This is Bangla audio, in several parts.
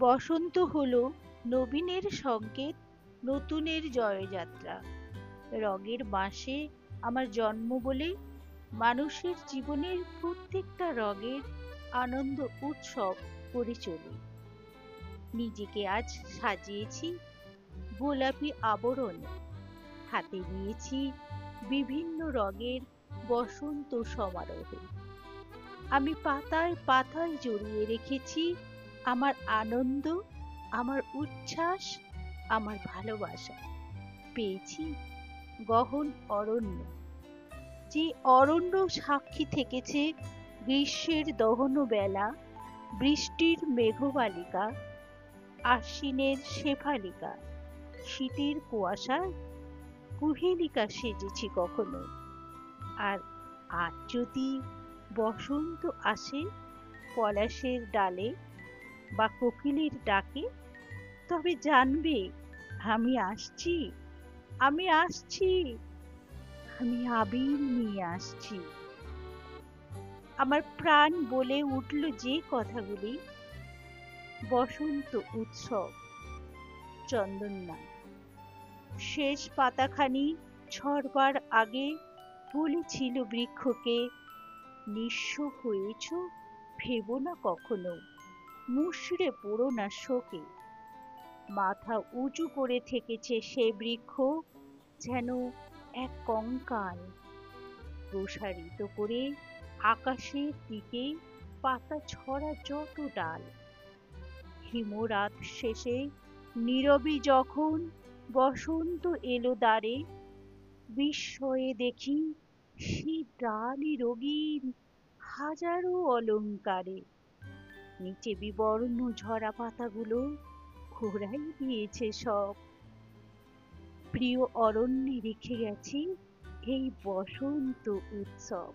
বসন্ত হলো নবীনের সংকেত, নতুনের জয়যাত্রা। রঙের মাসে আমার জন্ম বলে মানুষের জীবনের প্রত্যেকটা রঙের আনন্দ উৎসব করে চলি। নিজেকে আজ সাজিয়েছি গোলাপি আবরণে, হাতে নিয়েছি বিভিন্ন রঙের বসন্ত সমারোহে। আমি পাতায় পাতায় জড়িয়ে রেখেছি আমার আনন্দ, আমার উচ্ছ্বাস, আমার ভালোবাসা। পেয়েছি গহন অরণ্য, যে অরণ্য সাক্ষী থেকেছে গ্রীষ্মের দহন বেলা, বৃষ্টির মেঘবালিকা, আশ্বিনের শেফালিকা, শীতের কুয়াশায় কুহেলিকা সেজেছি কখনো। আর আজ যদি বসন্ত আসে পলাশের ডালে বা কোকিলের ডাকে, তবে জানবে আমি আসছি, আমি আসছি, আমি আবির নিয়ে আসছি। আমার প্রাণ বলে উঠল যে কথাগুলি, বসন্ত উৎসব, চন্দননা। শেষ পাতাখানি ঝরবার আগে বলেছিল বৃক্ষকে, নিঃস্ব হয়েছ ভেবো না কখনো, মুষড়ে পড়ো না শোকে। মাথা উঁচু করে থেকেছে সে বৃক্ষ যেন এক কঙ্কাল, প্রসারিত করে আকাশের দিকে পাতা ছড়া যত ডাল। হিমরাত শেষে নীরবে যখন বসন্ত এলো দ্বারে, বিস্ময়ে দেখি সে ডালি রঙিন হাজারো অলংকারে। নিচে বিবর্ণ ঝরা পাতাগুলো ঘোরাই দিয়েছে সব। প্রিয় অরণ্যে রেখে গেছি এই বসন্ত উৎসব।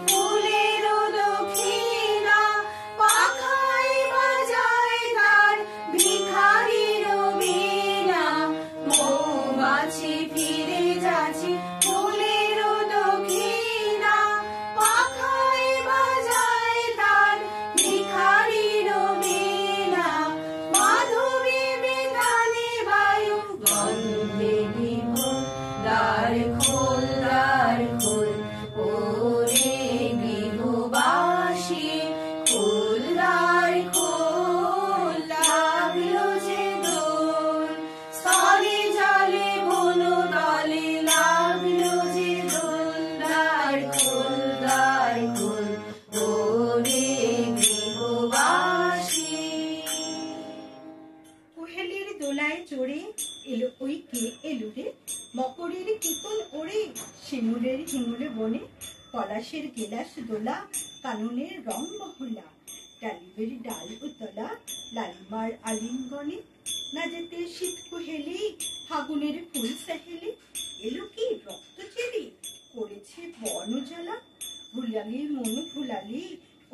ফুলের দক্ষিণা পাখায় বাজায় দোলায় চড়ে এলো ওই কে এলো রে, মকরের কীর্তন ওরে শিমুলের হিমুলে বনে, পলাশের গেলাস দোলা কাননের রং মহলা, ডালিমের ডাল উতলা লালিমার আলিঙ্গনে, না যেতে শীত কুহেলি ফাগুনের ফুল সাহেলি, এলো কি রক্ত চেরি করেছে বন জ্বালা, ভুলালি মনু ভুলালি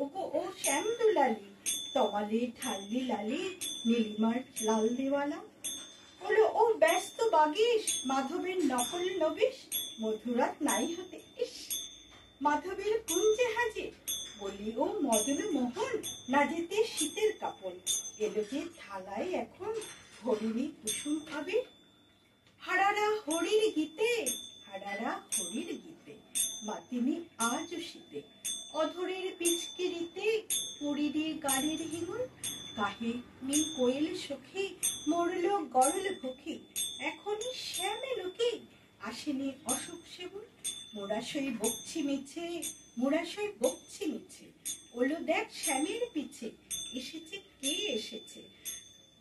ওগো ও শ্যাম দুলালি, তমালে ঠাল্লি লালি নীলিমার লাল দেওয়ালা, বলো ও ব্যস্ত বাগিস মাধবের নকল নবিশ, মধুরাত নাই হতে ইস মাধবের কুঞ্জে হাজির, বলি ও মদন মোহন না যেতে শীতের কাপড়, এলো যে থালায় এখন হরিণী কুসুম আবির, হারারা হরির গীতে হারারা হরির গীতে, মাতিনি আজ শীতে অধরের পিচকিরিতে পুরীরে গাড়ির হিমুল, কাহিনী কোয়েল সখী মরল গরল ভুখি, এখনই শ্যামে লোকে আসেনি অশোক সেবুল, মোরাশই বকছি মিছে মোরাশই বকছি মিছে, ওলো দেখ শ্যামের পিছে এসেছে কে এসেছে,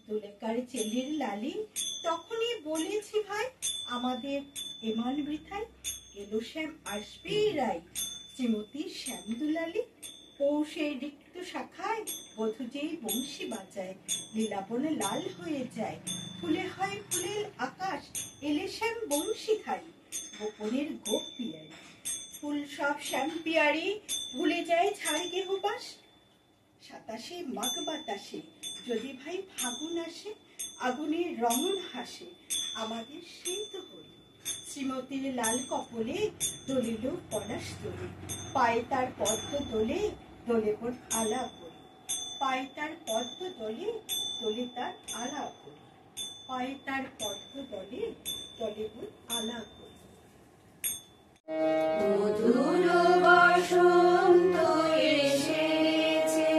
দোলেকার চেলির লালি তখনই বলেছি ভাই আমাদের এমান বৃথায়, এলো শ্যাম আসবে রাই শ্রীমতী শ্যাম দুলালি, পৌষের রিক্ত শাখায় বধূ যেই বংশী বাজায়, লীলাবন লাল হয়ে যায় ফুলে হয় ফুলের আকাশ, এলে শ্যাম বংশী ধারী গোপনের গোপ পিয়ারি, ফুল সব শ্যাম পিয়ারি ভুলে যায় ছাড় গেহ বাস, সাতাশে মাঘ বাতাসে যদি ভাই ফাগুন আসে, আগুনের রঙন হাসে আমাদের সেই তো হরি, শ্রীমতীর লাল কপলে দলিল পলাশ দোলে, পায়ে তার পদ্ম দোলে দোলে বোন আলা করি, পায়ে তার পদ্ম দোলে দোলে তার আলা করি, পায়ে তার পদ্ম দোলে দোলে বোন আলা করি। মধুর বসন্ত এসেছে,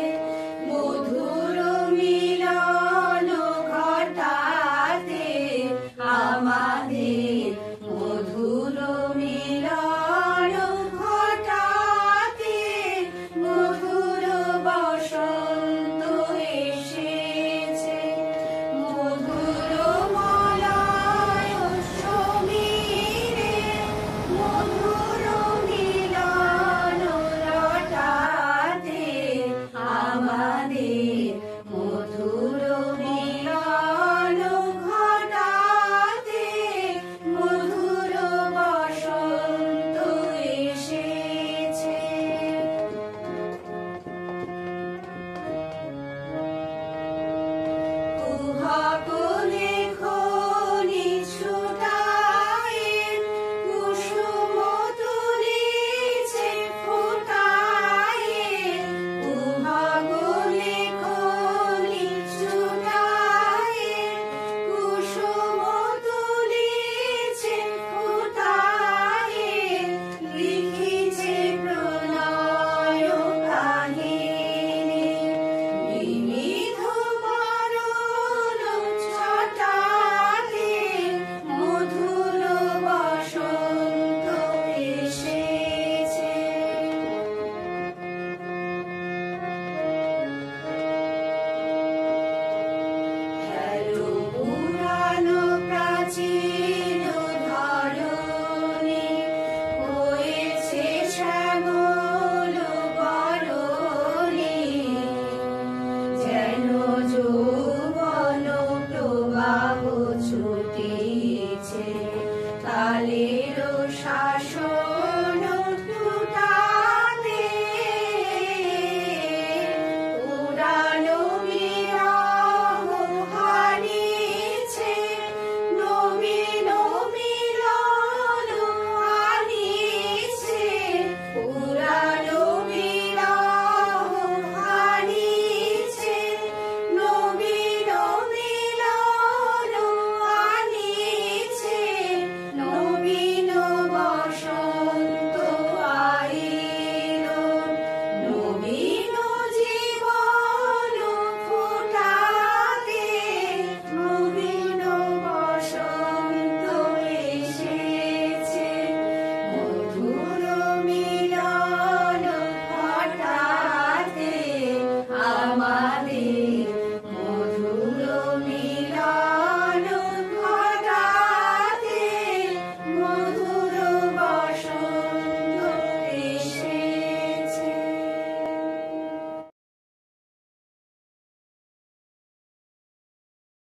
মধুর মিলন ঘটাতে আমাদের, মধুর মিলন ঘটাতে, মধুর বসন্ত এসেছে, মধুর মলয় সমীরে মধুর মিলন রটাতে আমাদের, মধুর মিলন ঘটাতে, মধুর বসন্ত এসেছে। কুহক